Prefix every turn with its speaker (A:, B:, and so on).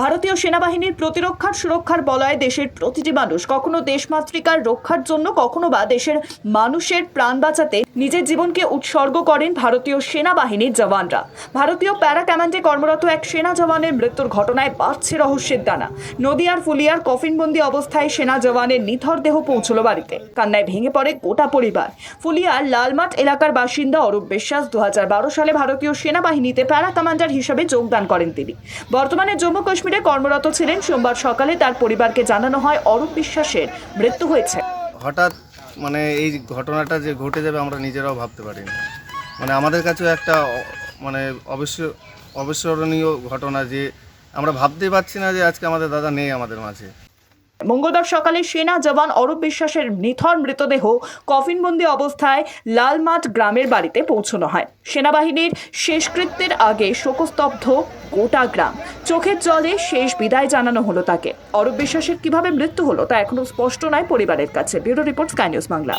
A: ভারতীয় সেনাবাহিনীর প্রতিরক্ষার সুরক্ষার বলয়ে দেশের প্রতিটি মানুষ কখনো দেশমাতৃকার রক্ষার জন্য, কখনো বা দেশের মানুষের প্রাণ বাঁচাতে নিজের জীবনকে উৎসর্গ করেন ভারতীয় সেনাবাহিনীর জওয়ানরা। ভারতীয় প্যারা কমান্ডে কর্মরত এক সেনা জওয়ানের মৃত্যুর ঘটনায় বাড়ছে রহস্যের দানা। নদিয়ার ফুলিয়ার কফিনবন্দি অবস্থায় সেনা জওয়ানের নিথর দেহ পৌঁছলো বাড়িতে। কান্নায় ভেঙে পড়ে গোটা পরিবার। ফুলিয়ার লালমাট এলাকার বাসিন্দা অরূপ বিশ্বাস 2012 সালে ভারতীয় সেনাবাহিনীতে প্যারা কমান্ডার হিসেবে যোগদান করেন তিনি। বর্তমানে জম্মু কাশ্মীরে কর্মরত ছিলেন। সোমবার সকালে তার পরিবারকে জানানো হয় অরূপ বিশ্বাসের মৃত্যু হয়েছে।
B: হঠাৎ এই ঘটনাটা যে ঘটে যাবে আমরা নিজেরাও ভাবতে পারিনি। আমাদের কাছেও একটা অবিস্মরণীয় ঘটনা, যে আমরা ভাবতেই পারছি না যে আজকে আমাদের দাদা নেই আমাদের মাঝে।
A: মঙ্গলবার সকালে সেনা জওয়ান অরূপ বিশ্বাসের নিথর মৃতদেহ কফিনবন্দি অবস্থায় লালমাট গ্রামের বাড়িতে পৌঁছানো হয়। সেনাবাহিনীর শেষকৃত্যের আগে শোকস্তব্ধ গোটা গ্রাম। চোখের জলে শেষ বিদায় জানানো হলো তাকে। অরূপ বিশ্বাসের কিভাবে মৃত্যু হলো তা এখনো স্পষ্ট নয় পরিবারের কাছে। Bureau report, sky news Bangla.